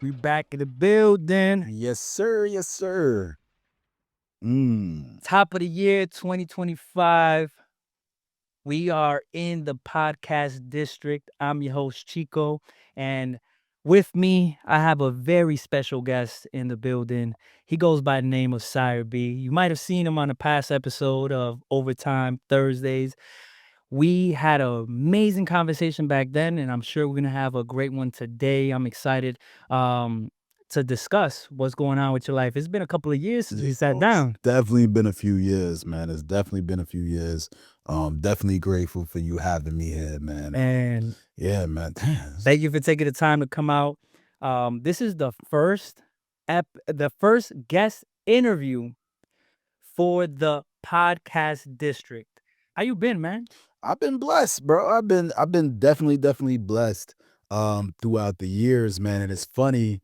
We back in the building. Yes, sir. Yes, sir. Top of the year 2025. We are in the podcast district. I'm your host, Chiko. And with me, I have a very special guest in the building. He goes by the name of Cire B. You might have seen him on a past episode of Overtime Thursdays. We had an amazing conversation back then, and I'm sure we're gonna have a great one today. I'm excited to discuss what's going on with your life. It's been a couple of years since we sat It's down. definitely been a few years, man. It's definitely been a few years. Definitely grateful for you having me here, man. And Yeah, man. thank you for taking the time to come out. This is the first guest interview for the podcast district. How you been, man? I've been blessed, bro. I've been definitely blessed throughout the years, man. And it's funny.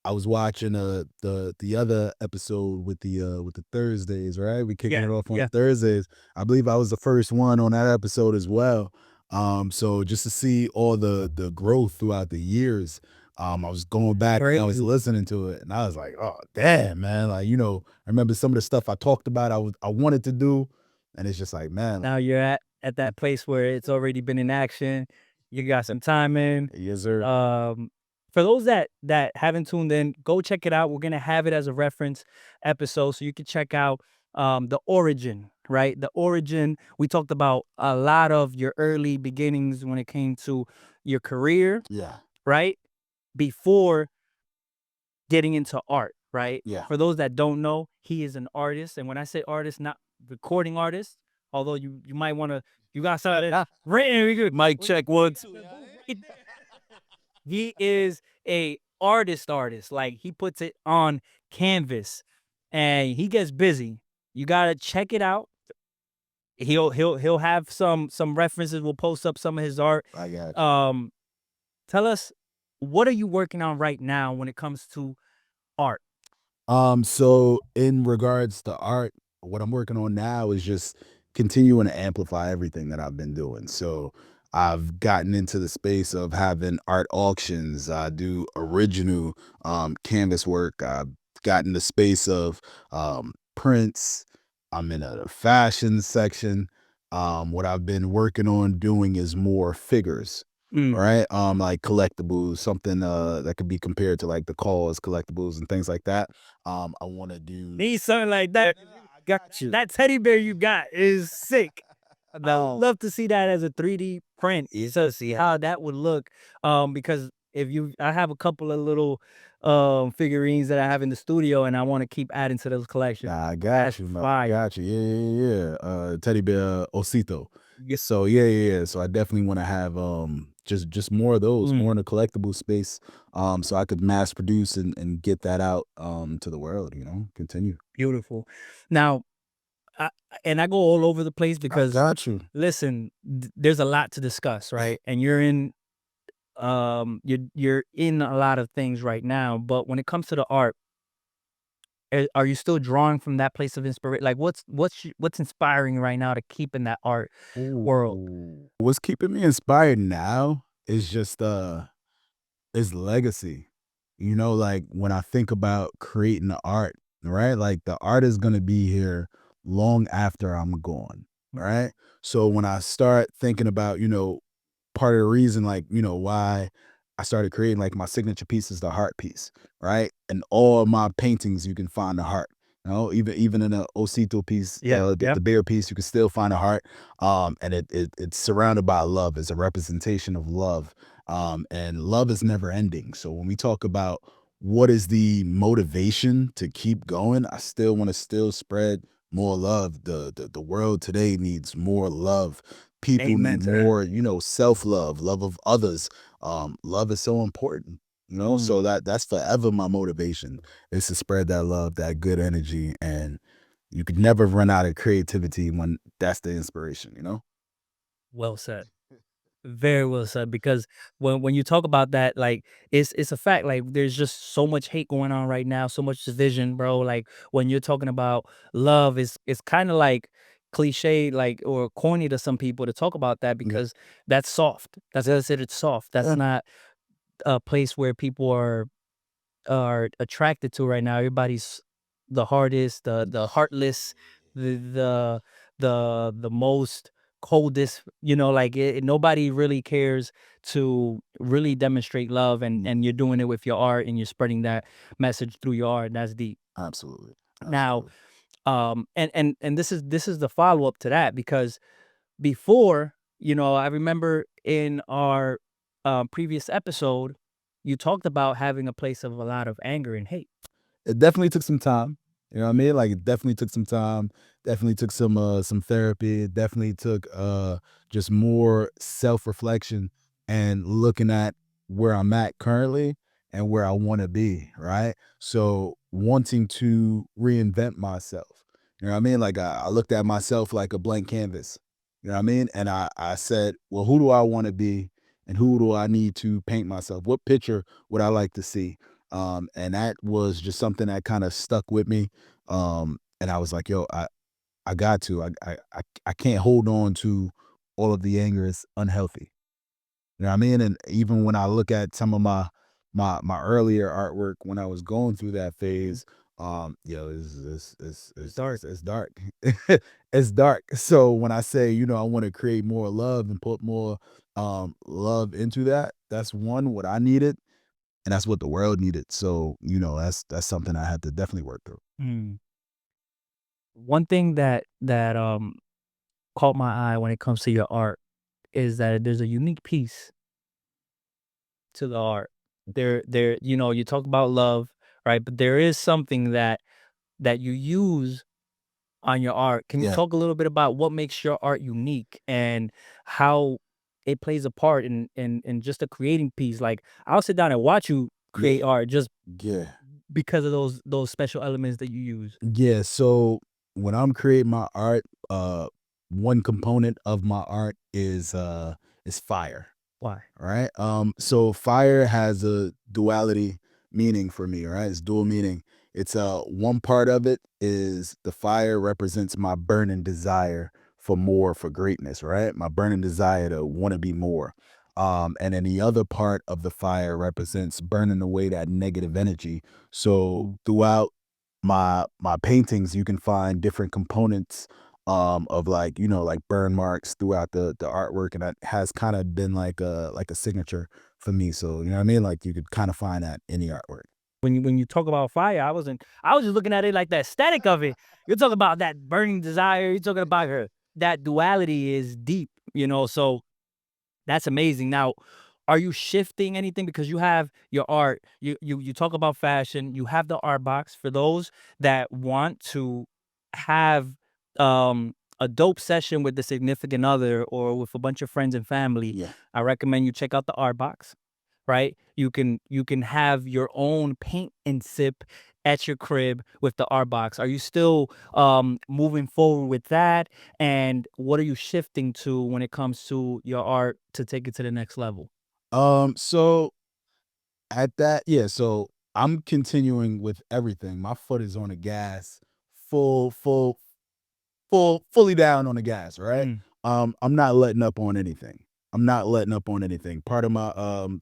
I was watching the other episode with the Thursdays, right? We kicking Yeah, it off on yeah. Thursdays. I believe I was the first one on that episode as well. So just to see all the growth throughout the years, I was going back and I was Crazy. listening to it, and I was like, oh damn, man! Like I remember some of the stuff I talked about, I wanted to do, and it's just like, man, Now you're at that place where it's already been in action. You got some time in. yes, sir. Um, for those that haven't tuned in, go check it out. We're gonna have it as a reference episode, so you can check out the origin, right? The origin. We talked about a lot of your early beginnings when it came to your career, Yeah, right? Before getting into art, right? yeah. For those that don't know, he is an artist, and when I say artist, not recording artist, although you might want to, you got something written. We good. Mic check one, two. He is a artist. Like he puts it on canvas, and he gets busy. You gotta check it out. He'll have some references. We'll post up some of his art. I got you. Um, tell us, what are you working on right now when it comes to art? So in regards to art, what I'm working on now is just continuing to amplify everything that I've been doing. So I've gotten into the space of having art auctions. I do original canvas work. I've gotten the space of prints. I'm in a fashion section. What I've been working on doing is more figures, Mm. right? Like collectibles, something that could be compared to like the cause collectibles and things like that. I want to do. Need something like that. I got you. That teddy bear you got is sick. I would No. love to see that as a 3D print to see how that would look. Because I have a couple of little figurines that I have in the studio, and I want to keep adding to those collections. Nah, I That's got you, man. I fire. got you. Yeah. Teddy bear Osito. Yeah. So yeah. So I definitely want to have just more of those, Mm, more in the collectible space. So I could mass produce and get that out to the world, Continue. beautiful. Now, I, and I go all over the place I because got you. listen, there's a lot to discuss, right? And you're in a lot of things right now, but when it comes to the art, are you still drawing from that place of inspiration? Like, what's inspiring right now to keep in that art world? Ooh. What's keeping me inspired now is just is legacy. Like when I think about creating the art, right? Like the art is gonna be here long after I'm gone. Right. So when I start thinking about, part of the reason, like, why I started creating like my signature piece is the heart piece, right? And all my paintings, you can find the heart. Even in the Osito piece, Yeah, yeah. the bear piece, you can still find a heart. And it's surrounded by love. It's a representation of love. And love is never ending. So when we talk about what is the motivation to keep going, I still want to still spread more love. The world today needs more love. People Amen need to that. more, self-love, love of others. Love is so important, Mm. so that's forever my motivation is to spread that love, that good energy, and you could never run out of creativity when that's the inspiration. Well said. Very well said. Because when you talk about that, like it's a fact. Like there's just so much hate going on right now, so much division, bro. Like when you're talking about love, it's kind of like cliche, like or corny to some people to talk about that Yeah. because that's soft. That's considered soft. That's Yeah. not a place where people are. are attracted to right now. Everybody's the hardest, the heartless, the the most coldest. Like nobody really cares to really demonstrate love, and Mm, you're doing it with your art, and you're spreading that message through your art. That's deep. absolutely, Now, absolutely. and this is the follow up to that, because before, I remember in our previous episode, you talked about having a place of a lot of anger and hate. It definitely took some time, you know what I mean? Like, it definitely took some time, definitely took some therapy, it definitely took, just more self-reflection and looking at where I'm at currently and where I wanna be, right? So, wanting to reinvent myself, you know what I mean? Like, I looked at myself like a blank canvas, you know what I mean? And I said, "Well, who do I wanna be, and who do I need to paint myself? What picture would I like to see?" And that was just something that kind of stuck with me. And I was like, yo, I got to. I can't hold on to all of the anger. It's unhealthy. You know what I mean? And even when I look at some of my earlier artwork when I was going through that Mm. phase, It's dark. it's dark. It's dark. So when I say, I want to create more love and put more love into that, that's one what I needed and that's what the world needed. So, that's something I had to definitely work through. Mm. One thing that caught my eye when it comes to your art is that there's a unique piece to the art. You talk about love, right? But there is something that you use on your art. Can you Yeah. talk a little bit about what makes your art unique and how it plays a part in just a creating piece? Like, I'll sit down and watch you Yeah. create art just Yeah. because of those special elements that you use. Yeah. So when I'm creating my art, one component of my art is fire. Why? Right? So fire has a duality meaning for me, right? It's dual meaning. It's one part of it is the fire represents my burning desire for more, for greatness, right? My burning desire to want to be more. And then the other part of the fire represents burning away that negative energy. So Mm. throughout my paintings, you can find different components of like like burn marks throughout the artwork, and that has kind of been like a signature for me. So you know what I mean, like you could kind of find that in the artwork. When you talk about fire, I was just looking at it like the aesthetic of it. You're talking about that burning desire. You're talking about her. That duality is deep, so that's amazing. Now, are you shifting anything because you have your art? You talk about fashion. You have the art box for those that want to have a dope session with the significant other or with a bunch of friends and family. Yeah. I recommend you check out the art box. Right? You can have your own paint and sip at your crib with the art box. Are you still moving forward with that? And what are you shifting to when it comes to your art to take it to the next level? So at that, yeah. So I'm continuing with everything. My foot is on the gas, full, fully down on the gas, right? Mm, I'm not letting up on anything. I'm not letting up on anything. Part of my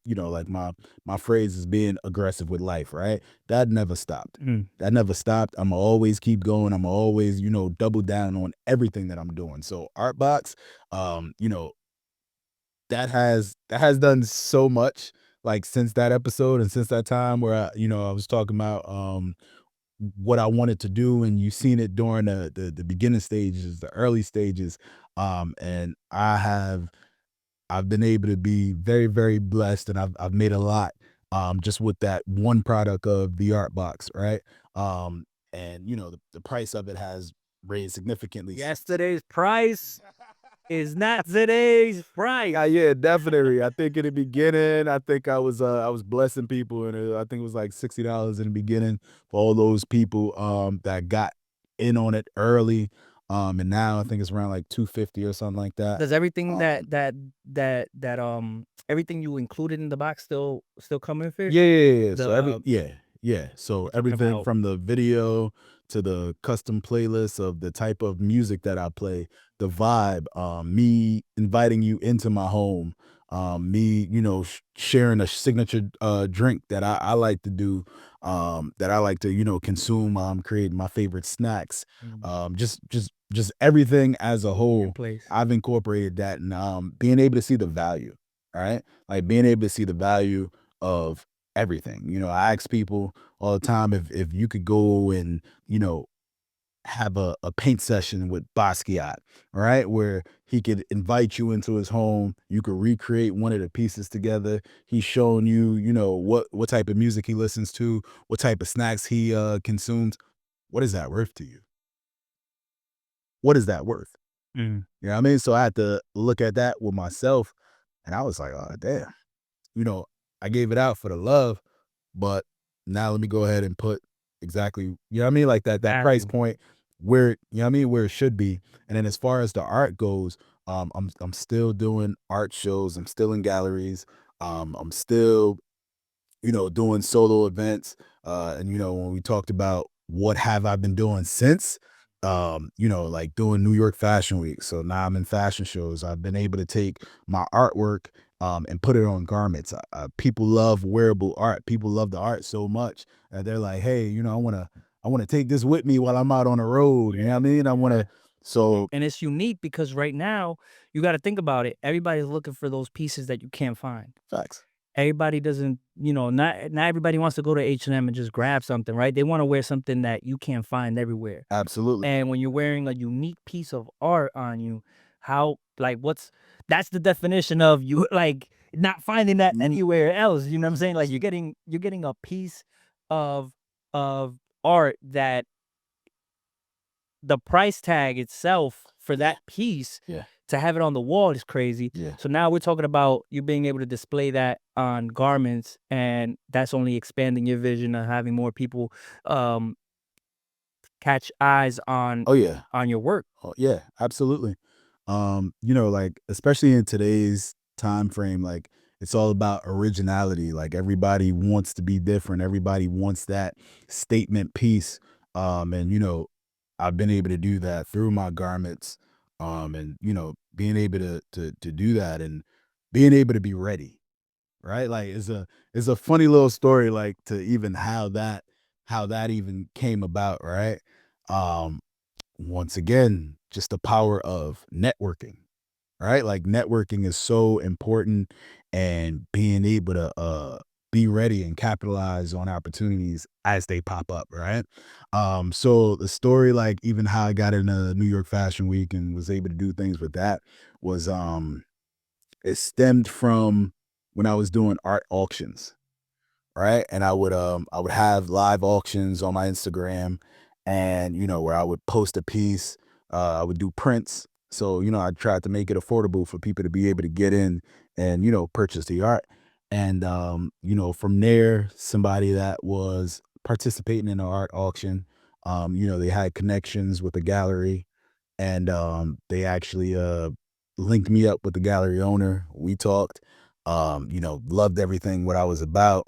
like my phrase is being aggressive with life, right? That never stopped. mm. That never stopped. I'm always keep going. I'm always, double down on everything that I'm doing. So Artbox, that has done so much like since that episode and since that time where I was talking about what I wanted to do, and you seen it during the beginning stages, the early stages, and I've been able to be very, very blessed, and I've made a lot, just with that one product of the art box, right? And the price of it has raised significantly. Yesterday's price is not today's price. Yeah, definitely. I think in the beginning, I think I was blessing people, and I think it was like $60 in the beginning for all those people that got in on it early. And now I think it's around like 250 or something like that. Does everything Um, everything you included in the box still come with it? yeah, yeah, yeah. The So yeah. So you're talking everything about from the video to the custom playlist of the type of music that I play, the vibe, me inviting you into my home, Me, sharing a signature drink that I like to do, that I like to, consume, creating my favorite snacks, Mm. just everything as a Your whole. place. I've incorporated that, and being able to see the value, right? Like being able to see the value of everything. I ask people all the time if you could go and, have a paint session with Basquiat, right? Where he could invite you into his home. You could recreate one of the pieces together. He's showing you, what type of music he listens to, what type of snacks he consumes. What is that worth to you? What is that worth? Mm. You know what I mean? So I had to look at that with myself, and I was like, oh damn, you know, I gave it out for the love, but now let me go ahead and put exactly, what I mean, like that price Value. point where, what I mean, where it should be. And then as far as the art goes, I'm still doing art shows. I'm still in galleries. I'm still, doing solo events. And when we talked about what have I been doing since, like doing New York Fashion Week. So now I'm in fashion shows. I've been able to take my artwork and put it on garments. People love wearable art. People love the art so much that they're like, hey, I want to take this with me while I'm out on the road. You know what I mean? I want to. So And it's unique because right now, you gotta think about it. Everybody's looking for those pieces that you can't find. facts. Everybody doesn't, not everybody wants to go to H&M and just grab something, right? They wanna wear something that you can't find everywhere. Absolutely. And when you're wearing a unique piece of art on you, how like, that's the definition of you, like, not finding that anywhere else, you know what I'm saying? Like, you're getting a piece of of art that the price tag itself for that piece Yeah. to have it on the wall is crazy. Yeah. So now we're talking about you being able to display that on garments, and that's only expanding your vision of having more people um, catch eyes Oh yeah. on your work. Oh, yeah, absolutely. Like especially in today's time frame, like it's all about originality. Like everybody wants to be different. Everybody wants that statement piece. And I've been able to do that through my garments. And being able to do that and being able to be ready, right? Like it's a funny little story, like to even how that even came about, right? Um, Once again, just the power of networking, right? Like networking is so important and being able to be ready and capitalize on opportunities as they pop up, right? So the story, like even how I got into New York Fashion Week and was able to do things with that was it stemmed from when I was doing art auctions, right? And I would have live auctions on my Instagram, and where I would post a piece. I would do prints, so I tried to make it affordable for people to be able to get in and purchase the art. And from there, somebody that was participating in the art auction, they had connections with the gallery, and they actually linked me up with the gallery owner. We talked, loved everything what I was about,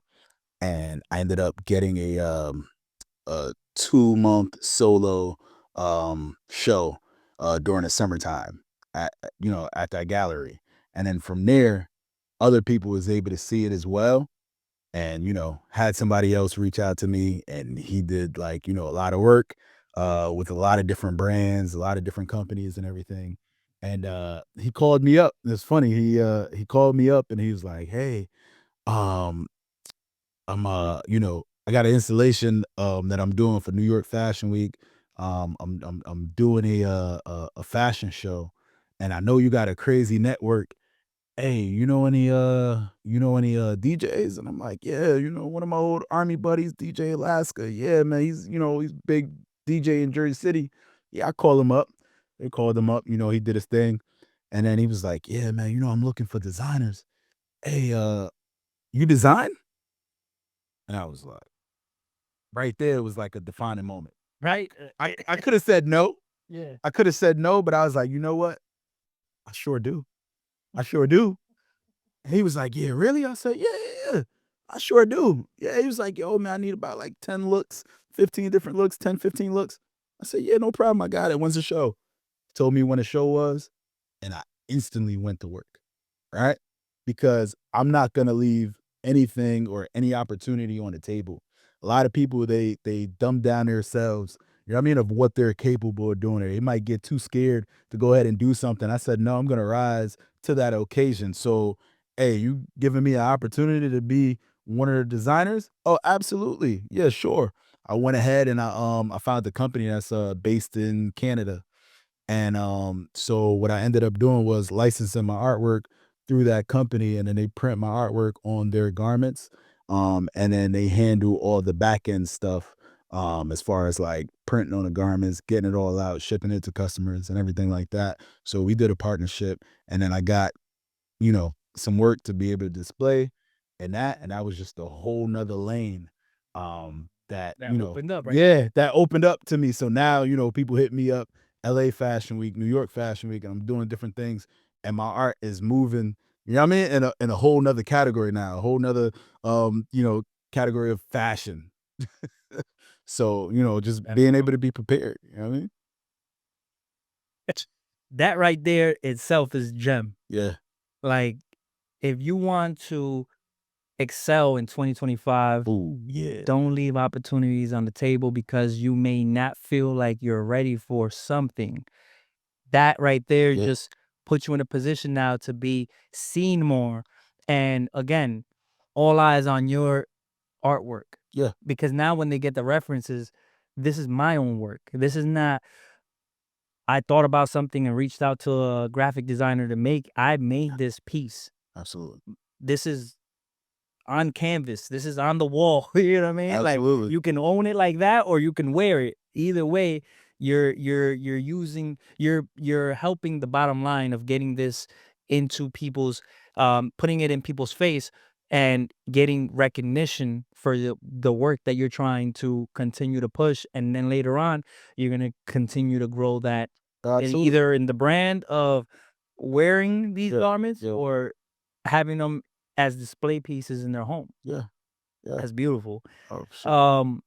and I ended up getting a 2-month solo show during the summertime at that gallery. And then from there, other people was able to see it as well, and had somebody else reach out to me, and he did, like, a lot of work with a lot of different brands, a lot of different companies and everything. And he called me up. It's funny, he called me up and he was like, hey, um I got an installation that I'm doing for New York Fashion Week. I'm doing a fashion show, and I know you got a crazy network. Hey, you know any DJs? And I'm like, yeah, one of my old army buddies, DJ Alaska. Yeah, man, he's big DJ in Jersey City. Yeah, I call him up. They called him up. He did his thing, and then he was like, yeah, man, I'm looking for designers. Hey, you design? And I was like, right there was like a defining moment. Right? I could have said no. Yeah. I could have said no, but I was like, you know what? I sure do. I sure do. And he was like, yeah, really? I said, yeah, yeah, yeah. I sure do. Yeah. He was like, yo, man, I need about like 10 looks, 15 different looks, 10, 15 looks. I said, yeah, no problem. I got it. When's the show? Told me when the show was, and I instantly went to work. Right. because I'm not gonna leave anything or any opportunity on the table. A lot of people, they dumb down themselves, you know what I mean, of what they're capable of doing. Or they might get too scared to go ahead and do something. I said, "No, I'm gonna rise to that occasion." So, hey, you giving me an opportunity to be one of the designers? Oh, absolutely. Yeah, sure. I went ahead and I found a company that's based in Canada. And so what I ended up doing was licensing my artwork through that company, and then they print my artwork on their garments. And then they handle all the back end stuff, as far as like printing on the garments, getting it all out, shipping it to customers and everything like that. So we did a partnership, and then I got, some work to be able to display and that was just a whole nother lane, that, That opened up right yeah, there. that opened up to me. So now, people hit me up, LA Fashion Week, New York Fashion Week, and I'm doing different things, and my art is moving, you know what I mean? In a whole nother category now, a whole nother, category of fashion. So, just That's being able dope. to be prepared, you know what I mean? That right there itself is gem. Yeah. Like, if you want to excel in 2025, Ooh, yeah. don't leave opportunities on the table because you may not feel like you're ready for something. That right there Yeah. just puts you in a position now to be seen more. And again, all eyes on your artwork. Yeah. Because now when they get the references, this is my own work. This is not, I thought about something and reached out to a graphic designer to make. I made this piece. Absolutely. This is on canvas. This is on the wall. You know what I mean? Like, Absolutely. you can own it like that or you can wear it. Either way, you're helping the bottom line of getting this into people's putting it in people's face and getting recognition for the work that you're trying to continue to push. And then later on, you're gonna continue to grow that Absolutely. either in the brand of wearing these Yeah. garments Yeah. or having them as display pieces in their home. Yeah. Yeah. That's beautiful. Oh, sure. Um,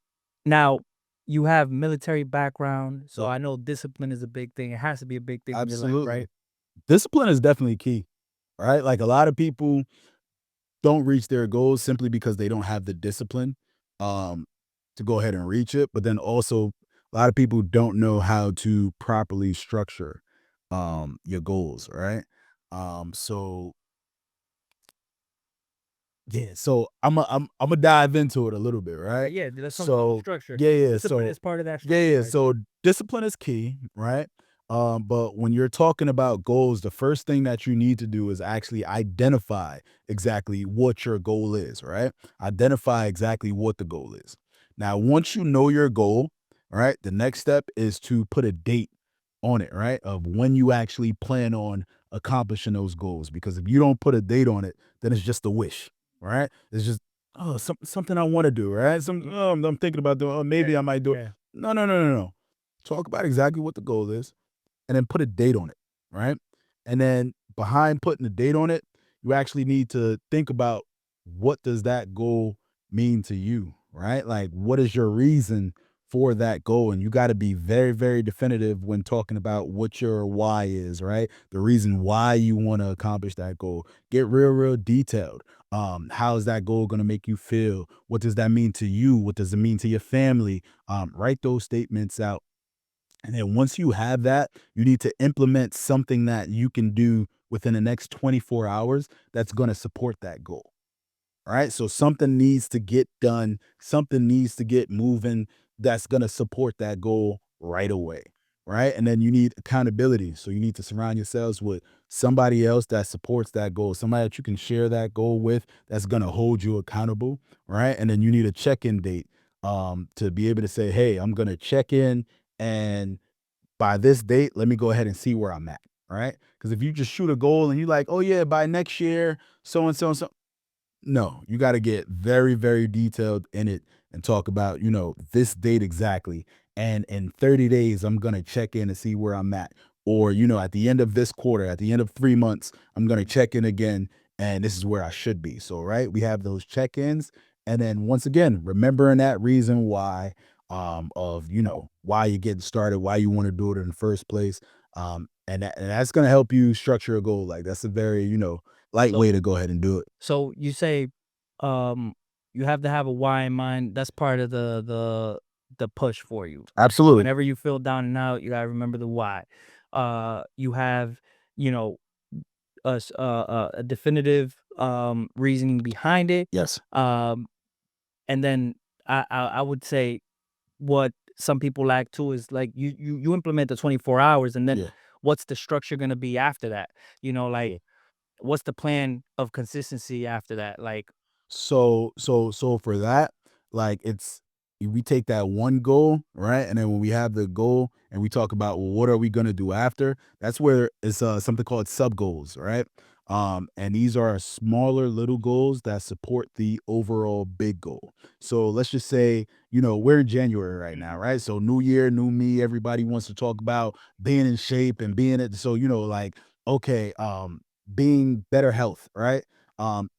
Now you have military background, so Yeah. I know discipline is a big thing. It has to be a big thing in your life, Absolutely. right? Discipline is definitely key, right? Like a lot of people don't reach their goals simply because they don't have the discipline, um, to go ahead and reach it. But then also, a lot of people don't know how to properly structure, your goals, right? So yeah, so Imma dive into it a little bit, right? Yeah, let's talk about the So structure. yeah, yeah, Discipline so is part of that yeah, structure yeah, right so there. discipline is key, right? But when you're talking about goals, the first thing that you need to do is actually identify exactly what your goal is, right? Identify exactly what the goal is. Now, once you know your goal, right, the next step is to put a date on it, right? Of when you actually plan on accomplishing those goals. Because if you don't put a date on it, then it's just a wish, right? It's just, oh, something I want to do, right? Mhm. I'm thinking about doing, oh, Yeah, maybe I might do it. yeah. No, no, no, no, no. Talk about exactly what the goal is and then put a date on it, right? And then behind putting a date on it, you actually need to think about what does that goal mean to you, right? Like what is your reason for that goal? And you got to be very, very definitive when talking about what your why is, right? The reason why you want to accomplish that goal. Get real, real detailed. How is that goal going to make you feel? What does that mean to you? What does it mean to your family? Write those statements out, and then once you have that, you need to implement something that you can do within the next 24 hours that's going to support that goal. All right. So something needs to get done, something needs to get moving that's going to support that goal right away. Right. And then you need accountability. So you need to surround yourselves with somebody else that supports that goal, somebody that you can share that goal with that's going to hold you accountable. Right. And then you need a check in date, to be able to say, hey, I'm going to check in and by this date, let me go ahead and see where I'm at. All right. Because if you just shoot a goal and you like, oh, yeah, by next year, so and so and so, no, you gotta get very, very detailed in it and talk about, this date exactly, and in 30 days, I'm gonna check in and see where I'm at, or, at the end of this quarter, at the end of 3 months, I'm gonna check in again, and this is where I should be. So, right, we have those check-ins, and then once again, remembering that reason why, of, why you're getting started, why you wanna do it in the first place, and that's gonna help you structure a goal. Like, that's a very, light So way to go ahead and do it. so you say, um, you have to have a why in mind. That's part of the push for you. Absolutely. Whenever you feel down and out, you gotta remember the why. You have, you know, a definitive reasoning behind it. Yes. Um, and then I would say what some people lack too is like you implement the 24 hours, and then Yeah. what's the structure gonna be after that? Like Yeah. what's the plan of consistency after that? Like, So for that, like we take that one goal, right? And then when we have the goal and we talk about, well, what are we gonna do after? That's where it's something called sub goals, right? And these are smaller little goals that support the overall big goal. So let's just say, we're in January right now, mhm, right? So new year, new me, everybody wants to talk about being in shape and being it. So, like, okay, being better health, right?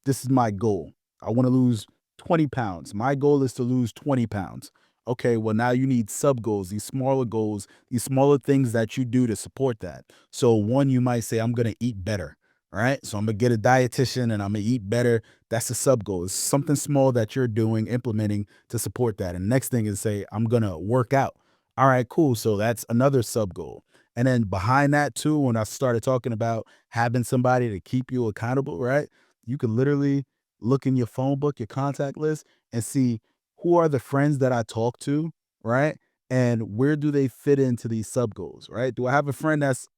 This is my goal. I want to lose 20 pounds. My goal is to lose 20 pounds. Okay, well, now you need sub goals, these smaller things that you do to support that. So, one, you might say, I'm going to eat better. All right. So, I'm going to get a dietitian and I'm going to eat better. That's a sub goal. It's something small that you're doing, implementing to support that. And next thing is say, I'm going to work out. All right, cool. So, that's another sub goal. And then behind that, too, when I started talking about having somebody to keep you accountable, right? You could literally look in your phone book, your contact list, and see who are the friends that I talk to, right? And where do they fit into these sub goals, right? Do I have a friend that's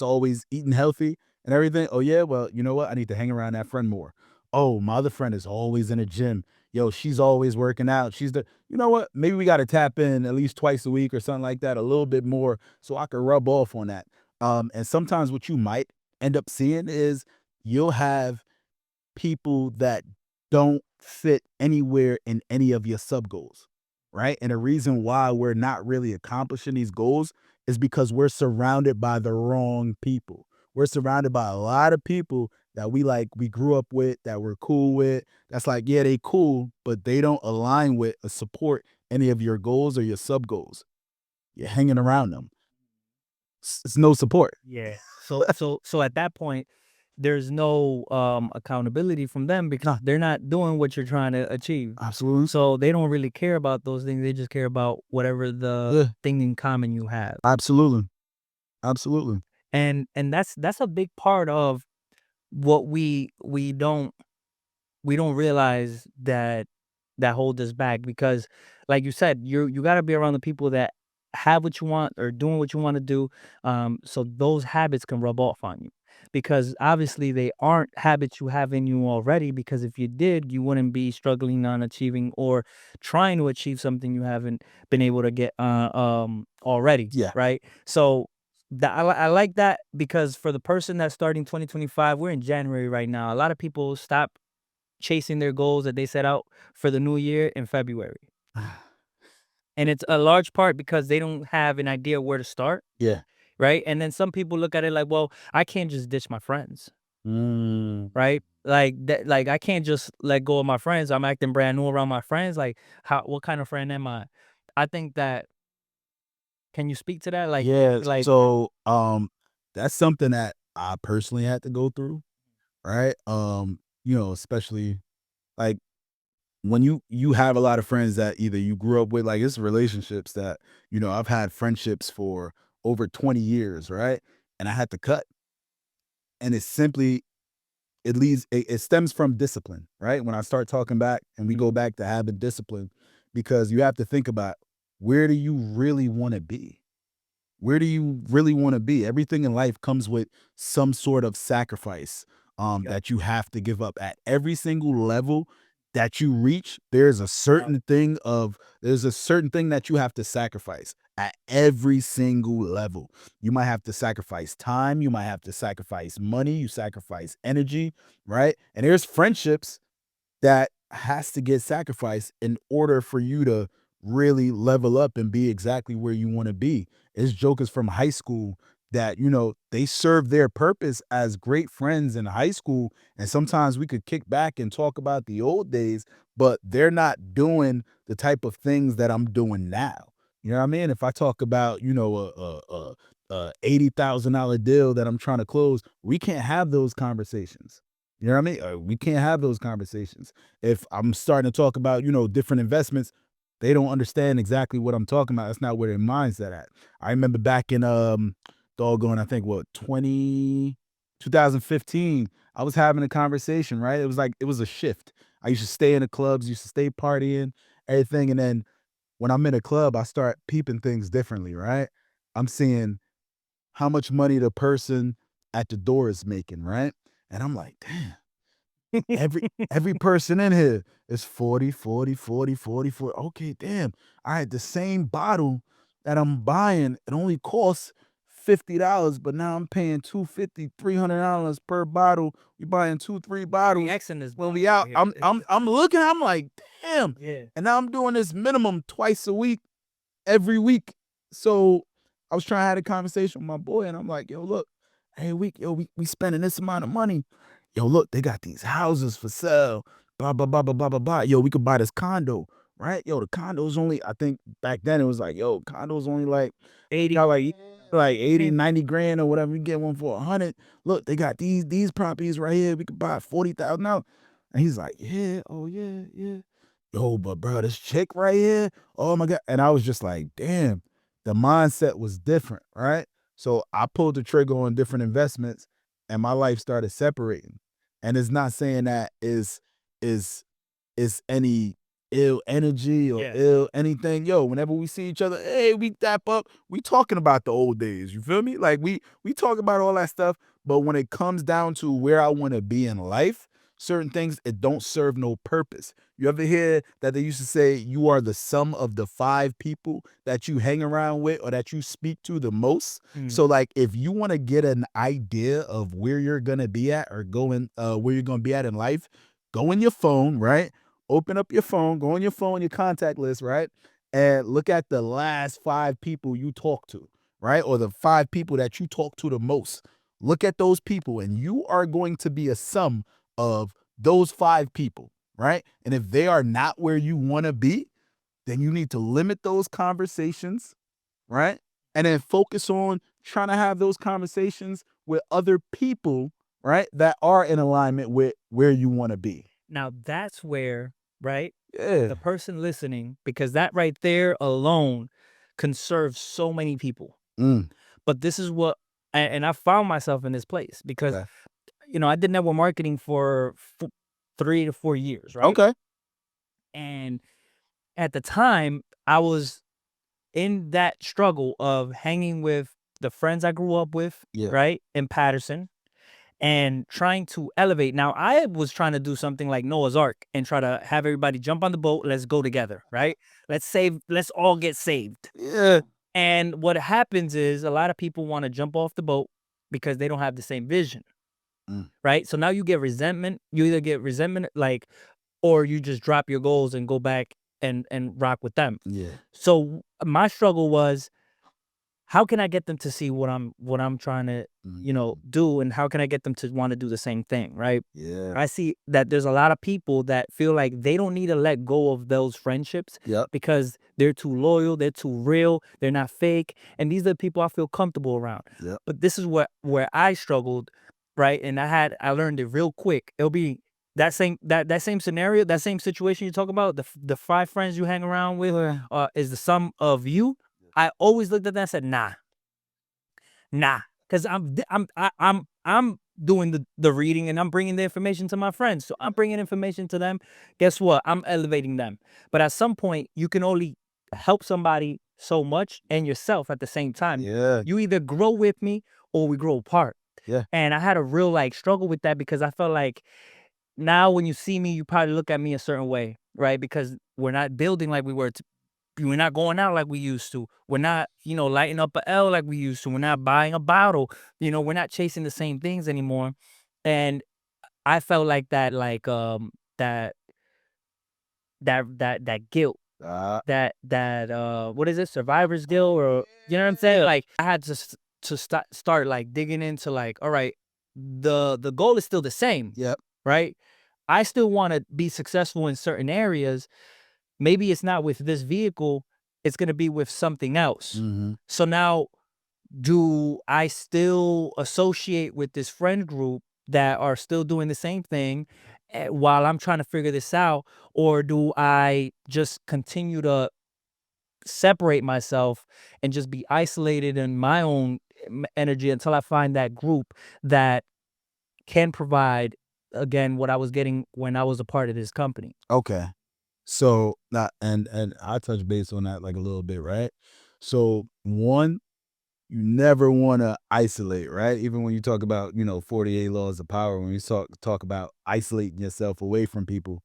always eating healthy and everything? Oh yeah, well, you know what? I need to hang around that friend more. Oh, my other friend is always in a gym. Yo, she's always working out. You know what? Maybe we got to tap in at least twice a week or something like that, a little bit more, so I can rub off on that. And sometimes what you might end up seeing is you'll have people that don't fit anywhere in any of your sub goals, right? And the reason why we're not really accomplishing these goals is because we're surrounded by the wrong people. We're surrounded by a lot of people that we grew up with, that we're cool with. That's like, yeah, they cool, but they don't align with or support any of your goals or your sub goals. You're hanging around them. It's no support. yeah. So at that point, there's no accountability from them because Nah, they're not doing what you're trying to achieve. absolutely. So they don't really care about those things. They just care about whatever the Yeah, thing in common you have. absolutely. Absolutely. And that's a big part of what we don't realize that hold us back because like you said, you got to be around the people that have what you want or doing what you want to do, so those habits can rub off on you, because obviously they aren't habits you have in you already, because if you did, you wouldn't be struggling on achieving or trying to achieve something you haven't been able to get already, Yeah. right? So I like that, because for the person that's starting 2025, we're in January right now. A lot of people stop chasing their goals that they set out for the new year in February. And it's a large part because they don't have an idea where to start, Yeah. right? And then some people look at it like, well, I can't just ditch my friends, Mm. right? Like that, like I can't just let go of my friends. I'm acting brand new around my friends. Like, what kind of friend am I? I think that, can you speak to that? Yeah, Like, so, that's something that I personally had to go through, right? Especially, like, when you have a lot of friends that either you grew up with, like, it's relationships that, I've had friendships for over 20 years, right? And I had to cut, and it stems from discipline, right? When I start talking back and we go mhm, back to having discipline, because you have to think about, where do you really wanna be? Where do you really want to be? Everything in life comes with some sort of sacrifice yep, that you have to give up at every single level that you reach. yep, There's a certain thing that you have to sacrifice at every single level. You might have to sacrifice time, you might have to sacrifice money, you sacrifice energy, right? And there's friendships that has to get sacrificed in order for you to really level up and be exactly where you want to be. It's jokers from high school that, they serve their purpose as great friends in high school. And sometimes we could kick back and talk about the old days, but they're not doing the type of things that I'm doing now. You know what I mean? If I talk about, $80,000 deal that I'm trying to close, we can't have those conversations. You know what I mean? We can't have those conversations. If I'm starting to talk about, different investments, they don't understand exactly what I'm talking about. That's not where their mindset at. I remember back in doggone, I think what 2015, I was having a conversation, right? It was like it was a shift. I used to stay in the clubs, used to stay partying, everything. And then when I'm in a club, I start peeping things differently, right? I'm seeing how much money the person at the door is making, right? And I'm like, damn, every person in here is 40, 40, 40, 40, 40. Okay, damn. All right, the same bottle that I'm buying, it only costs $50, but now I'm paying 250, $300 per bottle. We buying 2, 3 bottles. Xing this When bottle we out, here. I'm looking, I'm like, damn. Yeah. And now I'm doing this minimum twice a week, every week. So I was trying to have a conversation with my boy, and I'm like, yo, look, hey, we spending this amount of money. Yo, look, they got these houses for sale. Blah, blah, blah, blah, blah, blah, blah. Yo, we could buy this condo, right? Yo, the condo's only, I think back then it was like, yo, condo's only like 80. got like 80, 90 grand or whatever. You get one for 100. Look, they got these properties right here. We could buy 40,000 now. And he's like, yeah, oh yeah, yeah. Yo, but bro, this chick right here, oh my God. And I was just like, damn, the mindset was different, right? So I pulled the trigger on different investments and my life started separating. And it's not saying that is is any ill energy or Yeah. ill anything. Yo, whenever we see each other, hey, we dap up, we talking about the old days. You feel me? Like we talk about all that stuff, but when it comes down to where I want to be in life, certain things it don't serve no purpose. You ever hear that they used to say you are the sum of the 5 people that you hang around with or that you speak to the most? Mm. So like if you want to get an idea of where you're gonna be at or going where you're gonna be at in life, go in your phone, right? Open up your phone, go on your phone, your contact list, right? And look at the last 5 people you talk to, right? Or the 5 people that you talk to the most. Look at those people, and you are going to be a sum of those 5 people, right? And if they are not where you want to be, then you need to limit those conversations, right? And then focus on trying to have those conversations with other people, right? That are in alignment with where you want to be. Now that's where, right, Yeah. the person listening, because that right there alone can serve so many people. Mm. But this is what, and I found myself in this place because, Okay. I did network marketing for 3 to 4 years, right? Okay. And at the time, I was in that struggle of hanging with the friends I grew up with, Yeah. right, in Patterson, and trying to elevate. Now, I was trying to do something like Noah's Ark and try to have everybody jump on the boat. Let's go together, right? Let's all get saved. Yeah. And what happens is a lot of people want to jump off the boat because they don't have the same vision, Mm. right? So now you get resentment. You either get resentment, like, or you just drop your goals and go back and rock with them. Yeah. So my struggle was, how can I get them to see what I'm trying to, Mhm. do, and how can I get them to want to do the same thing, right? Yeah. I see that there's a lot of people that feel like they don't need to let go of those friendships Yep. because they're too loyal, they're too real, they're not fake, and these are the people I feel comfortable around. Yep. But this is where I struggled, right? And I learned it real quick. It'll be that same scenario, that same situation you talk about. The 5 friends you hang around with Yeah. is the sum of you. I always looked at that and said, nah, because I'm doing the reading and I'm bringing the information to my friends. So I'm bringing information to them. Guess what? I'm elevating them. But at some point, you can only help somebody so much and yourself at the same time. Yeah. You either grow with me or we grow apart. Yeah. And I had a real struggle with that because I felt like now when you see me, you probably look at me a certain way, right? Because we're not building like we were. We're not going out like we used to. We're not, lighting up a L like we used to. We're not buying a bottle. We're not chasing the same things anymore. And I felt like that, that that guilt, Uh, that what is it, survivor's guilt, or you know what I'm saying? Like I had to start like digging into like, all right, the goal is still the same, yep. right? I still want to be successful in certain areas. Maybe it's not with this vehicle, it's gonna be with something else. Mhm. So now, do I still associate with this friend group that are still doing the same thing while I'm trying to figure this out? Or do I just continue to separate myself and just be isolated in my own energy until I find that group that can provide again what I was getting when I was a part of this company? Okay. So, not and I touch base on that like a little bit, right? So, one, you never want to isolate, right? Even when you talk about, 48 laws of power, when you talk about isolating yourself away from people,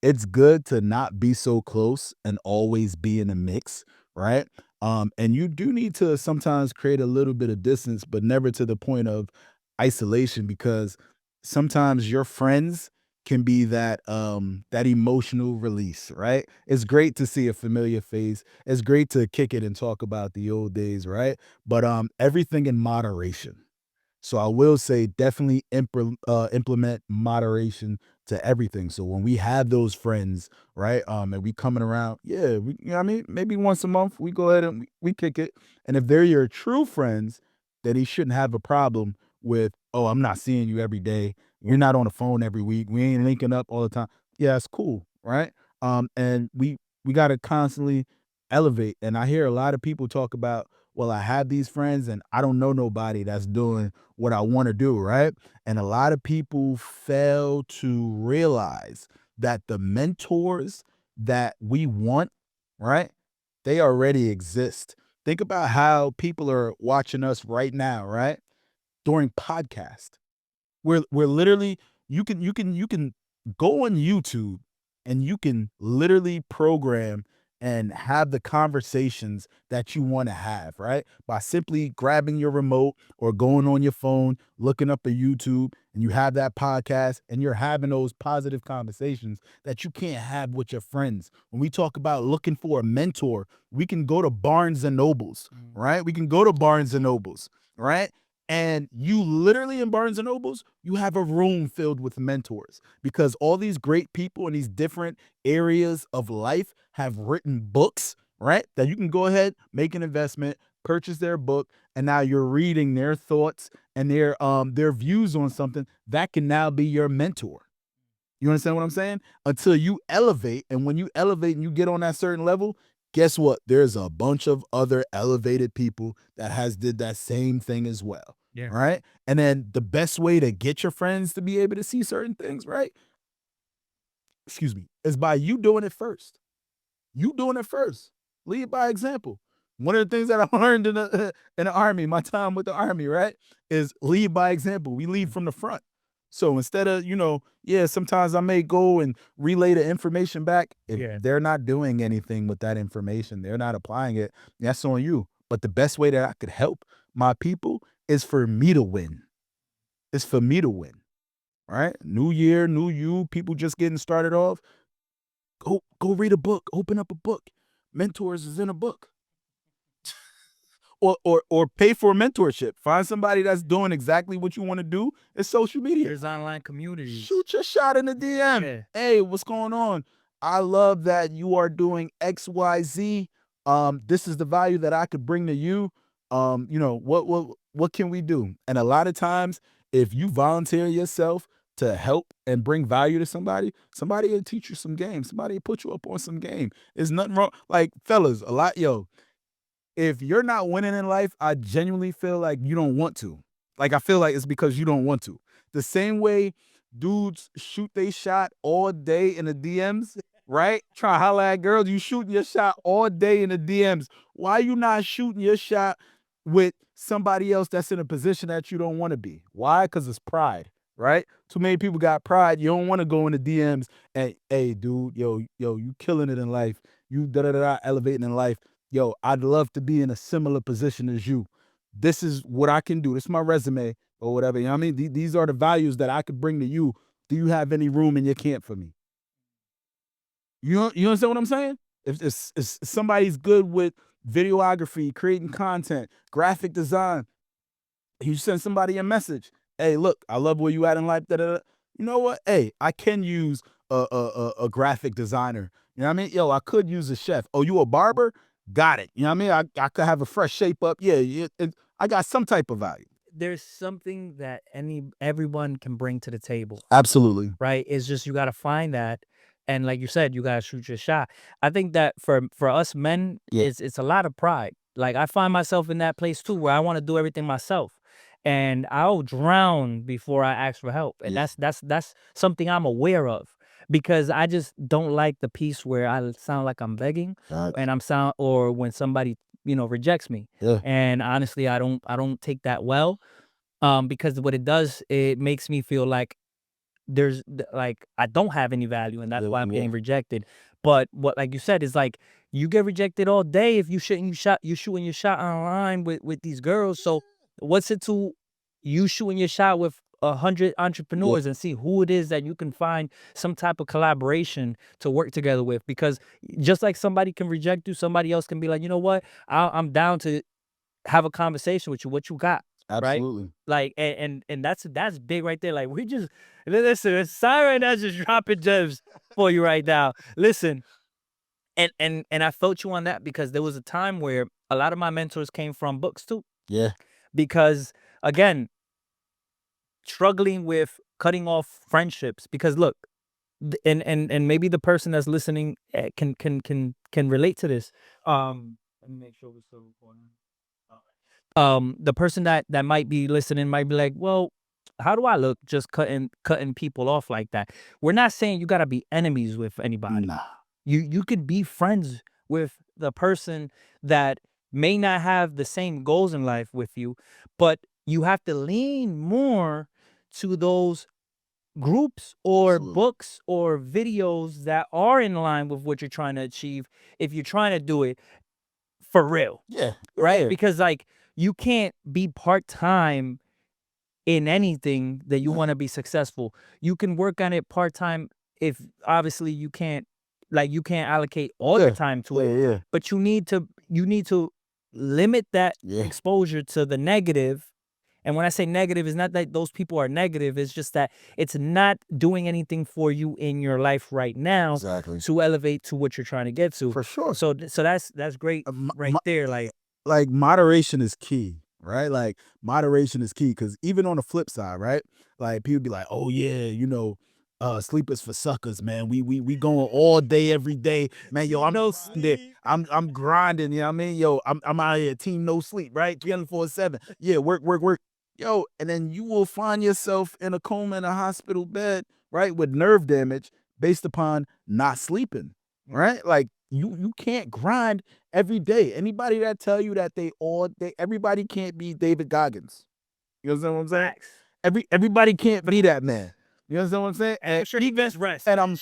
it's good to not be so close and always be in a mix, right? And you do need to sometimes create a little bit of distance, but never to the point of isolation, because sometimes your friends can be that emotional release, right? It's great to see a familiar face. It's great to kick it and talk about the old days, right? But everything in moderation. So I will say definitely implement moderation to everything. So when we have those friends, right, and we coming around, yeah, I mean, maybe once a month we go ahead and we kick it. And if they're your true friends, then he shouldn't have a problem with, oh, I'm not seeing you every day. You're not on the phone every week. We ain't linking up all the time. Yeah, it's cool, right? And we got to constantly elevate. And I hear a lot of people talk about, well, I have these friends and I don't know nobody that's doing what I want to do, right? And a lot of people fail to realize that the mentors that we want, right? They already exist. Think about how people are watching us right now, right? During podcast. We're literally, you can go on YouTube and you can literally program and have the conversations that you want to have, right? By simply grabbing your remote or going on your phone, looking up a YouTube, and you have that podcast and you're having those positive conversations that you can't have with your friends. When we talk about looking for a mentor, we can go to Barnes and Nobles, right? We can go to Barnes and Nobles, right? And you literally in Barnes and Nobles, you have a room filled with mentors, because all these great people in these different areas of life have written books, right? That you can go ahead, make an investment, purchase their book, and now you're reading their thoughts and their views on something that can now be your mentor. You understand what I'm saying? Until you elevate, and when you elevate and you get on that certain level, guess what? There's a bunch of other elevated people that has did that same thing as well, Yeah. right? And then the best way to get your friends to be able to see certain things, right? Excuse me, is by you doing it first. You doing it first. Lead by example. One of the things that I learned in the army, my time with the army, right, is lead by example. We lead from the front. So instead of, yeah, sometimes I may go and relay the information back. If Yeah. they're not doing anything with that information, they're not applying it, that's on you. But the best way that I could help my people is for me to win. It's for me to win. Right? New year, new you, people just getting started off. Go read a book. Open up a book. Mentors is in a book. Or pay for a mentorship. Find somebody that's doing exactly what you want to do. It's social media. There's online communities. Shoot your shot in the DM. Yeah. Hey, what's going on? I love that you are doing XYZ. This is the value that I could bring to you. What can we do? And a lot of times, if you volunteer yourself to help and bring value to somebody will teach you some game. Somebody will put you up on some game. There's nothing wrong. Like, fellas, if you're not winning in life, I genuinely feel like you don't want to. Like, I feel like it's because you don't want to. The same way dudes shoot they shot all day in the DMs, right? Try to holla at girls, you shooting your shot all day in the DMs. Why you not shooting your shot with somebody else that's in a position that you don't want to be? Why? Because it's pride, right? Too many people got pride. You don't want to go in the DMs and, hey, dude, yo, you killing it in life. You da-da-da-da, elevating in life. Yo, I'd love to be in a similar position as you. This is what I can do. This is my resume or whatever. You know what I mean? These are the values that I could bring to you. Do you have any room in your camp for me? You understand what I'm saying? If somebody's good with videography, creating content, graphic design, you send somebody a message. Hey, look, I love where you at in life. Da, da, da. You know what? Hey, I can use a graphic designer. You know what I mean? Yo, I could use a chef. Oh, you a barber? Got it. You know what I mean? I could have a fresh shape up. Yeah, I got some type of value. there's something that everyone can bring to the table, Absolutely. right? It's just you gotta find that, and like you said, you gotta shoot your shot. I think that for us men, Yeah. it's a lot of pride. Like I find myself in that place too, where I want to do everything myself, and I'll drown before I ask for help, and Yeah. that's something I'm aware of because I just don't like the piece where I sound like I'm begging, and I'm sound or when somebody rejects me. Yeah. And honestly, I don't take that well, because what it does, it makes me feel like like I don't have any value and that's Yeah. why I'm Yeah. getting rejected. But what like you said is like you get rejected all day if you shooting your shot online with these girls. So what's it to you shooting your shot with 100 Yeah. entrepreneurs and see who it is that you can find some type of collaboration to work together with? Because just like somebody can reject you, somebody else can be like, you know what, I'm down to have a conversation with you. What you got, right? Absolutely. Like, and that's big right there. Like, we just listen. Siren that's just dropping gems for you right now. Listen, and I felt you on that because there was a time where a lot of my mentors came from books too. Yeah. Because again, struggling with cutting off friendships. Because look, and maybe the person that's listening can relate to this. Let me make sure we're still recording. The person that might be listening might be like, well, how do I look just cutting people off like that? We're not saying you gotta be enemies with anybody. Nah. You could be friends with the person that may not have the same goals in life with you, but you have to lean more to those groups or Absolutely. books or videos that are in line with what you're trying to achieve if you're trying to do it for real, Yeah. right? Yeah. Because like you can't be part-time in anything that you want to be successful. You can work on it part-time if obviously you can't allocate all your Yeah. time to Yeah. it, Yeah. but you need to limit that Yeah. exposure to the negative. And when I say negative, it's not that those people are negative, it's just that it's not doing anything for you in your life right now Exactly. to elevate to what you're trying to get to. For sure. So that's great right there. Like moderation is key, right? Like moderation is key because even on the flip side, right? Like people be like, "Oh yeah, sleep is for suckers, man. We going all day, every day, man. Yo, I'm No grinding. sleep. I'm grinding. You know what I mean? Yo, I'm out here, team no sleep, right? 304/7. Yeah, work, work, work. Yo, and then you will find yourself in a coma in a hospital bed, right, with nerve damage based upon not sleeping, right? Like you can't grind every day. Anybody that tell you that everybody can't be David Goggins. You understand what I'm saying? Facts. Everybody can't be that man. You understand what I'm saying? I'm sure he gets rest. And I'm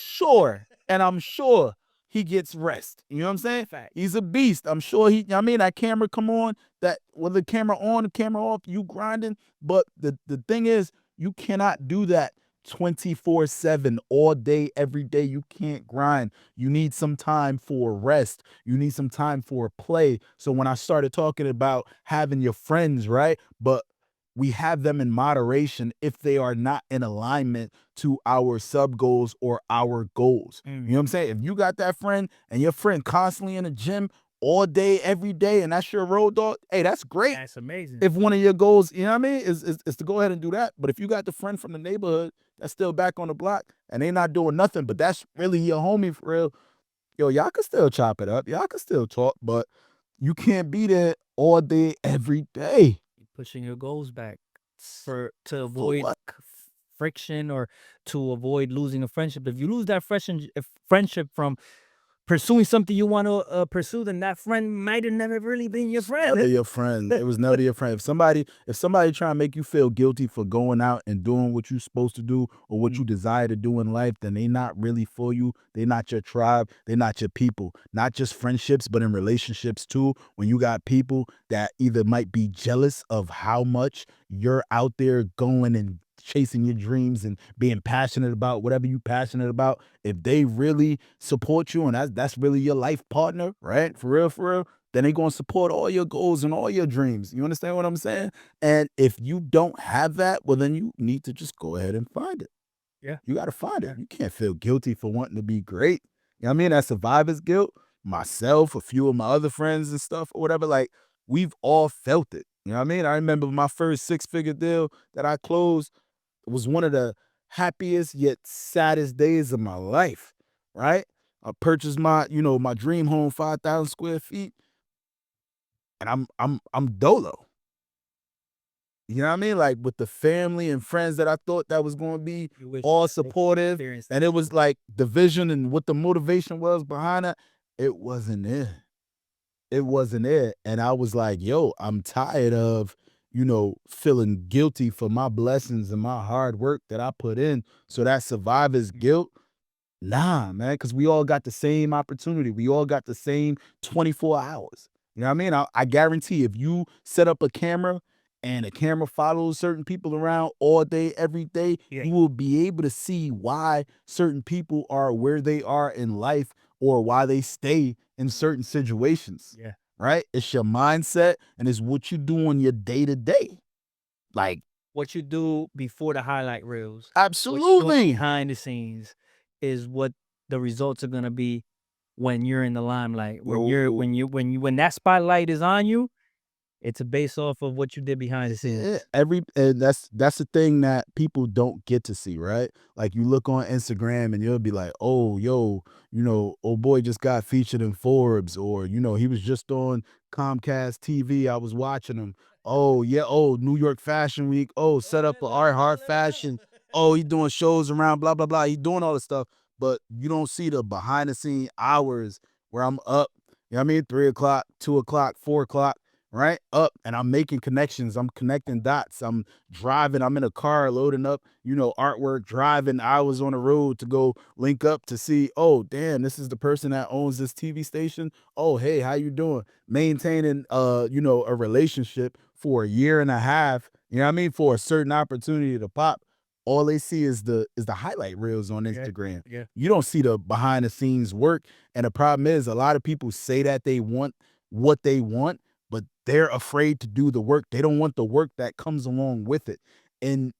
sure he gets rest. You know what I'm saying? Fact. He's a beast. I'm sure I mean, that camera come on, that with the camera on, the camera off, you grinding. But the thing is, you cannot do that 24/7 all day, every day. You can't grind. You need some time for rest. You need some time for play. So when I started talking about having your friends, right? But we have them in moderation if they are not in alignment to our sub goals or our goals. You know what I'm saying? If you got that friend and your friend constantly in the gym all day, every day, and that's your road dog, hey, that's great. That's amazing. If one of your goals, you know what I mean, is to go ahead and do that. But if you got the friend from the neighborhood that's still back on the block and they not doing nothing, but that's really your homie for real, yo, y'all can still chop it up. Y'all can still talk, but you can't be there all day, every day. Pushing your goals back to For avoid what? friction or to avoid losing a friendship. If you lose that friendship from pursuing something you want to pursue, then that friend might have never really been your friend. Never your friend. It was never your friend. If somebody try to make you feel guilty for going out and doing what you're supposed to do or what you desire to do in life, then they not really for you. They not your tribe. They not your people. Not just friendships, but in relationships too. When you got people that either might be jealous of how much you're out there going and chasing your dreams and being passionate about whatever you passionate about, if they really support you and that's really your life partner, right? For real, then they gonna support all your goals and all your dreams. You understand what I'm saying? And if you don't have that, well, then you need to just go ahead and find it. Yeah. You got to find it. You can't feel guilty for wanting to be great. You know what I mean? That survivor's guilt. Myself, a few of my other friends and stuff or whatever, like we've all felt it. You know what I mean? I remember my first six-figure deal that I closed was one of the happiest yet saddest days of my life, right? I purchased my, my dream home, 5,000 square feet, and I'm dolo. You know what I mean? Like with the family and friends that I thought that was going to be You wish all that they could supportive, experience and that it was too. like the vision and what the motivation was behind it. It wasn't it. It wasn't it. And I was like, yo, I'm tired of, feeling guilty for my blessings and my hard work that I put in. So that survivor's guilt. Nah, man, because we all got the same opportunity. We all got the same 24 hours. You know what I mean? I guarantee if you set up a camera and a camera follows certain people around all day, every day, Yeah, you will be able to see why certain people are where they are in life or why they stay in certain situations, yeah. right? It's your mindset and it's what you do on your day to day. Like, What you do before the highlight reels, what you're doing absolutely. behind the scenes is what the results are gonna be when you're in the limelight. Yo, When that spotlight is on you, it's based off of what you did behind the yeah, scenes. and that's the thing that people don't get to see, right? Like you look on Instagram and you'll be like, "Oh, yo, oh boy just got featured in Forbes," or he was just on Comcast TV. I was watching him. Oh yeah, oh New York Fashion Week. Oh, set up a Art Hard Fashion. Oh, he doing shows around blah blah blah. He doing all this stuff, but you don't see the behind the scene hours where I'm up. You know what I mean? 3 o'clock, 2 o'clock, 4 o'clock, right? Up, and I'm making connections. I'm connecting dots. I'm driving. I'm in a car loading up, artwork, driving hours on the road to go link up to see, oh, damn, this is the person that owns this TV station. Oh, hey, how you doing? Maintaining a relationship for a year and a half, you know what I mean, for a certain opportunity to pop. All they see is the highlight reels on Yeah, Instagram. yeah. You don't see the behind the scenes work. And the problem is a lot of people say that they want what they want, but they're afraid to do the work. They don't want the work that comes along with it. In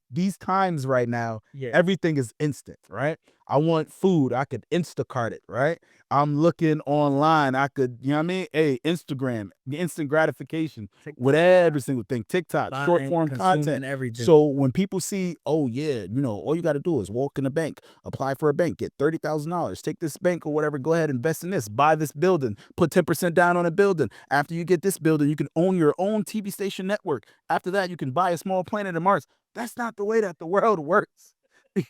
these times right now, Yeah. everything is instant, right? I want food, I could Instacart it, right? I'm looking online, I could, you know what I mean? Hey, Instagram, the instant gratification with TikTok, every single thing, TikTok, short buying, form content. consuming everything. So when people see, oh yeah, all you got to do is walk in the bank, apply for a bank, get $30,000, take this bank or whatever, go ahead, invest in this, buy this building, put 10% down on a building. After you get this building, you can own your own TV station network. After that, you can buy a small planet in Mars. That's not the way that the world works.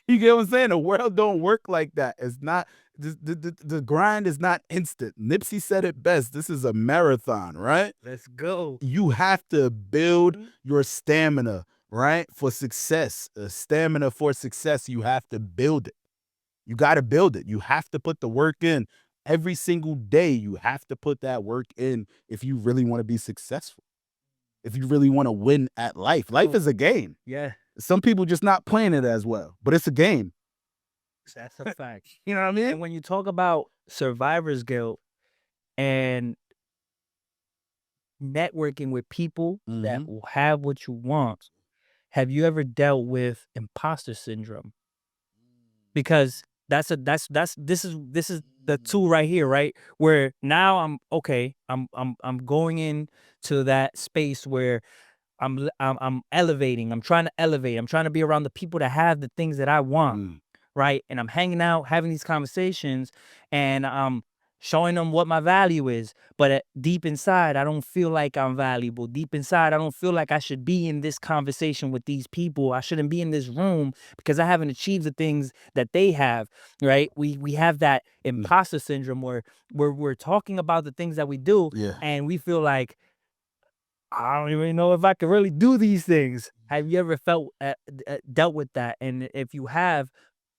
You get what I'm saying? The world don't work like that. It's not the grind is not instant. Nipsey said it best. This is a marathon, right? Let's go. You have to build Mhm. your stamina, right? For success. Stamina for success, you have to build it. You got to build it. You have to put the work in every single day. You have to put that work in if you really want to be successful. If you really want to win at life. Life So is a game. yeah, Some people just not playing it as well, but it's a game. that's a fact. You know what I mean? And when you talk about survivor's guilt and networking with people that Mhm. will have what you want, have you ever dealt with imposter syndrome? Because this is the tool right here, right? Where now I'm okay, I'm going in to that space where I'm elevating. I'm trying to elevate. I'm trying to be around the people that have the things that I want, Mm. right? And I'm hanging out, having these conversations, and I'm showing them what my value is. But deep inside, I don't feel like I'm valuable. Deep inside, I don't feel like I should be in this conversation with these people. I shouldn't be in this room because I haven't achieved the things that they have, right? We have that Mm. imposter syndrome where we're talking about the things that we do, Yeah. and we feel like I don't even know if I could really do these things. Have you ever felt dealt with that? And if you have,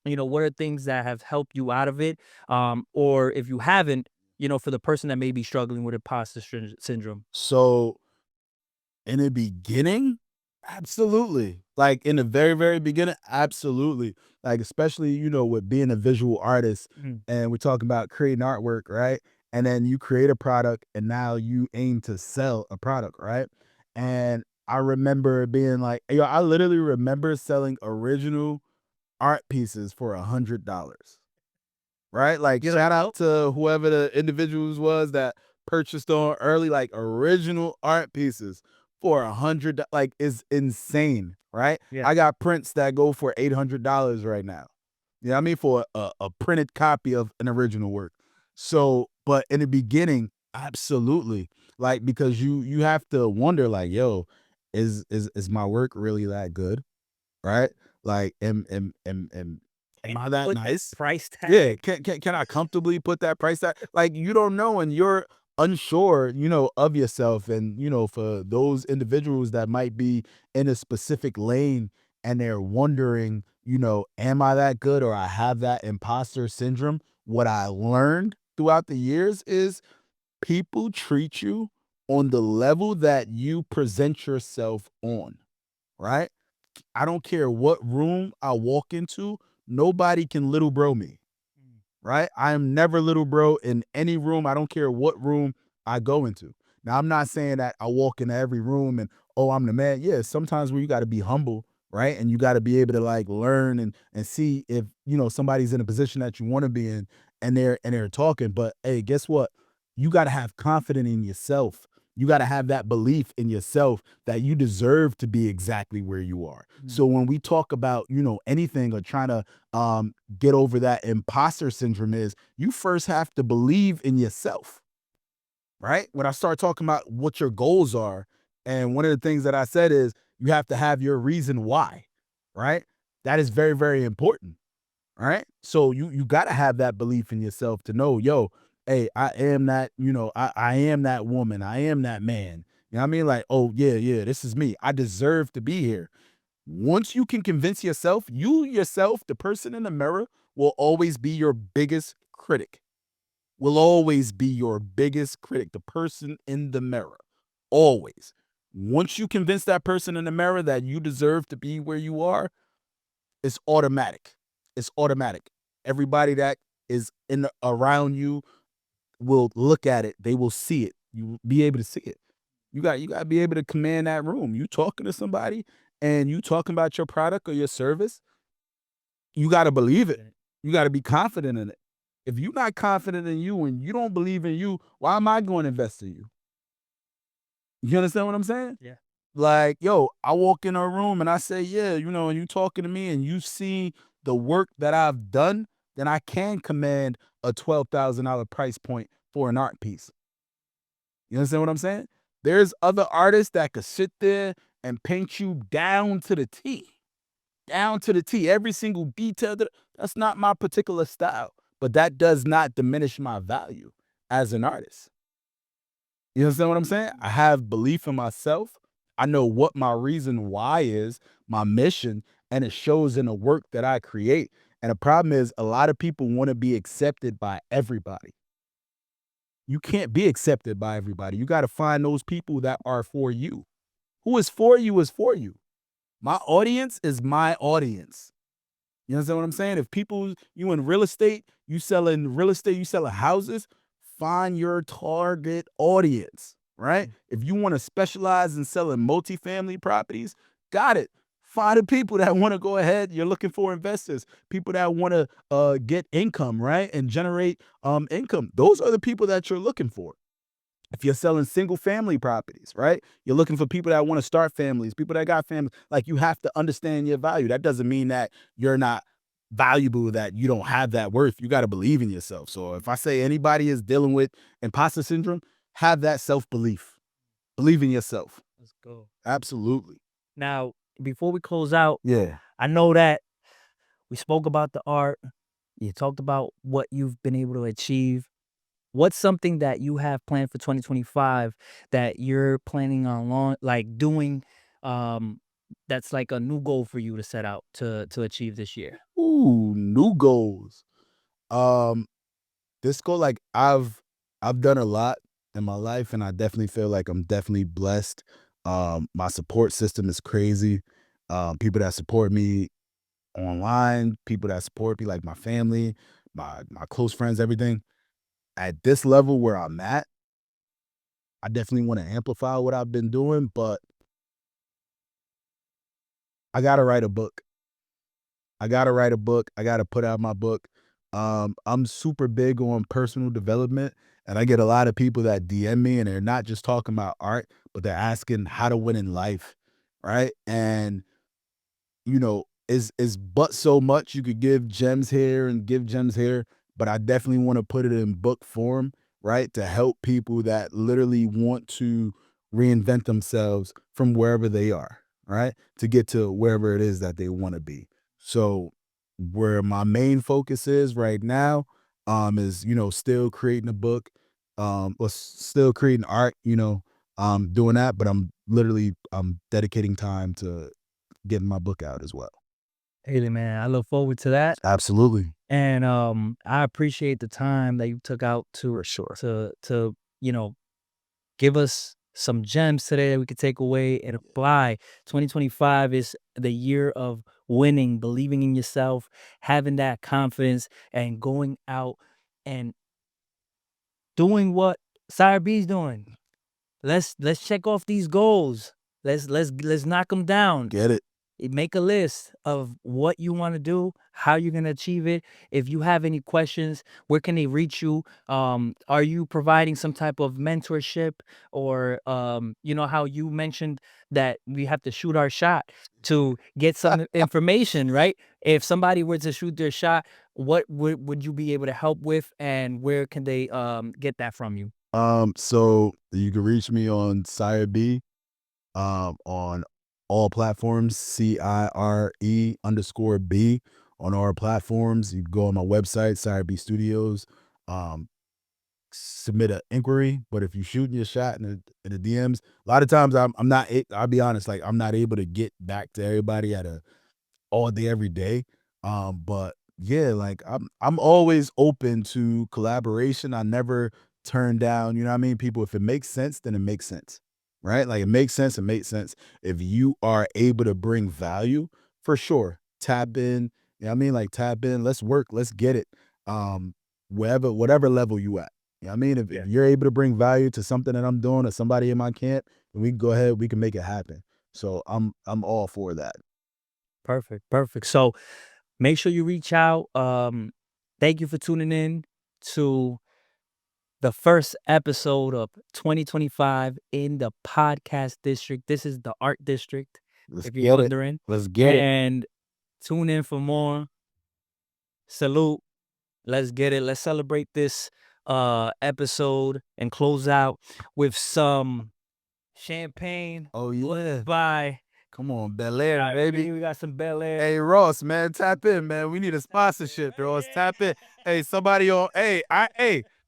what are things that have helped you out of it? Or if you haven't, for the person that may be struggling with imposter syndrome. So in the beginning, absolutely. Like in the very, very beginning, absolutely. Like especially, with being a visual artist Mm. and we're talking about creating artwork, right? And then you create a product and now you aim to sell a product, right? And I remember being like, yo, I literally remember selling original art pieces for $100. Right? Like You're like, shout out nope. to whoever the individuals was that purchased on early, like original art pieces for like is insane, right? Yeah. I got prints that go for $800 right now. You know what I mean? For a printed copy of an original work. So, but in the beginning, absolutely. Like, because you have to wonder, like, yo, is my work really that good? Right? Like, am Can I you that put that nice? price Yeah, tag? can I comfortably put that price tag? Like, you don't know, and you're unsure, of yourself. And, for those individuals that might be in a specific lane and they're wondering, am I that good, or I have that imposter syndrome? What I learned throughout the years is people treat you on the level that you present yourself on, right? I don't care what room I walk into, nobody can little bro me, Mm. right? I am never little bro in any room. I don't care what room I go into. Now, I'm not saying that I walk into every room and, oh, I'm the man. Yeah, sometimes where you got to be humble, right? And you got to be able to like learn and see if, somebody's in a position that you want to be in, and they're talking. But hey, guess what? You got to have confidence in yourself. You got to have that belief in yourself that you deserve to be exactly where you are. Mm. So when we talk about, anything or trying to get over that imposter syndrome, is you first have to believe in yourself, right? When I start talking about what your goals are, and one of the things that I said is you have to have your reason why, right? That is very, very important. All right. So you gotta have that belief in yourself to know, yo, hey, I am that, I am that woman, I am that man. You know what I mean? Like, oh yeah, yeah, this is me. I deserve to be here. Once you can convince yourself, you yourself, the person in the mirror, will always be your biggest critic. Will always be your biggest critic, the person in the mirror. Always. Once you convince that person in the mirror that you deserve to be where you are, it's automatic. It's automatic. Everybody that is in around you will look at it. They will see it. You will be able to see it. You got to be able to command that room. You talking to somebody and you talking about your product or your service, you got to believe it. Confident. You got to be confident in it. If you're not confident in you and you don't believe in you, why am I going to invest in you? You understand what I'm saying? Yeah. Like, yo, I walk in a room and I say, yeah, and you talking to me and you see the work that I've done, then I can command a $12,000 price point for an art piece. You understand what I'm saying? There's other artists that could sit there and paint you down to the T, down to the T, every single detail. That's not my particular style, but that does not diminish my value as an artist. You understand what I'm saying? I have belief in myself. I know what my reason why is, my mission, and it shows in the work that I create. And the problem is a lot of people want to be accepted by everybody. You can't be accepted by everybody. You got to find those people that are for you. Who is for you is for you. My audience is my audience. You understand what I'm saying? If people, you in real estate, you selling real estate, you selling houses, find your target audience, right? Mm. If you want to specialize in selling multifamily properties, got it. Find the people that want to go ahead. You're looking for investors, people that want to get income, right? And generate income. Those are the people that you're looking for. If you're selling single family properties, right? You're looking for people that want to start families, people that got families. Like, you have to understand your value. That doesn't mean that you're not valuable, that you don't have that worth. You got to believe in yourself. So if I say anybody is dealing with imposter syndrome, have that self belief. Believe in yourself. Let's go. Absolutely. Now, before we close out, Yeah. I know that we spoke about the art. You talked about what you've been able to achieve. What's something that you have planned for 2025 that you're planning on doing, um, that's like a new goal for you to set out to achieve this year? Ooh, new goals. Um, this goal, like, I've done a lot in my life, and I definitely feel like I'm definitely blessed. My support system is crazy. People that support me online, people that support me, like my family, my close friends, everything. At this level where I'm at, I definitely want to amplify what I've been doing, but I gotta write a book. I gotta write a book. I gotta put out my book. I'm super big on personal development, and I get a lot of people that DM me, and they're not just talking about art, but they're asking how to win in life, right? And is but so much you could give gems here and give gems here, but I definitely want to put it in book form, right? To help people that literally want to reinvent themselves from wherever they are, right? To get to wherever it is that they want to be. So where my main focus is right now, is still creating a book, or still creating art, doing that, but I'm dedicating time to getting my book out as well. Hey, man, I look forward to that. Absolutely. And I appreciate the time that you took out For sure. to give us some gems today that we could take away and apply. 2025 is the year of winning, believing in yourself, having that confidence, and going out and doing what Cire B's doing. Let's check off these goals. Let's knock them down. Get it. Make a list of what you want to do, how you're going to achieve it. If you have any questions, where can they reach you? Are you providing some type of mentorship, or how you mentioned that we have to shoot our shot to get some information, right? If somebody were to shoot their shot, what would you be able to help with, and where can they get that from you? So you can reach me on Cire B, on all platforms, CIRE_B on all platforms. You can go on my website, Cire B Studios, um, submit an inquiry. But if you shooting your shot in the DMs, a lot of times I'm not. I'll be honest, like I'm not able to get back to everybody at a all day, every day. But yeah, like I'm always open to collaboration. I never turn down, you know what I mean? People, if it makes sense, then it makes sense. Right? Like it makes sense, it makes sense. If you are able to bring value, for sure. Tap in. You know what I mean? Like tap in, let's work, let's get it. Um, whatever level you at. You know what I mean? If you're able to bring value to something that I'm doing or somebody in my camp, then we can go ahead, we can make it happen. So I'm all for that. Perfect, perfect. So make sure you reach out. Thank you for tuning in to the first episode of 2025 in the podcast district. This is the art district, Let's if you're get it. wondering. Let's get it. And tune in for more. Salute. Let's get it. Let's celebrate this episode and close out with some champagne Oh yeah. by Come on, Bel Air, Cire baby. B. We got some Bel Air. Hey Ross, man, tap in, man. We need a sponsorship, Ross. Tap in. Hey, somebody on. Hey,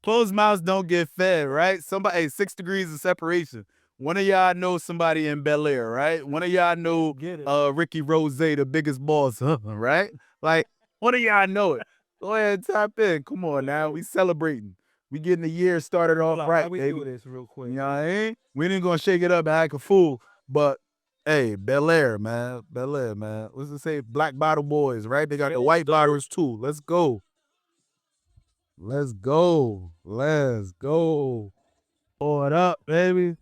closed mouths don't get fed, right? Somebody, hey, 6 degrees of separation. One of y'all know somebody in Bel Air, right? One of y'all know Get it. Ricky Rose, the biggest boss, right? Like one of y'all know it. Go ahead, tap in. Come on now, we celebrating. We getting the year started off right, We baby. do this real quick. You know what I mean? We ain't gonna shake it up and act a fool, but hey, Bel Air, man. Bel Air, man. Let's just say Black Bottle Boys, right? They got the white bottles too. Let's go. Let's go. Let's go. Pour it up, baby.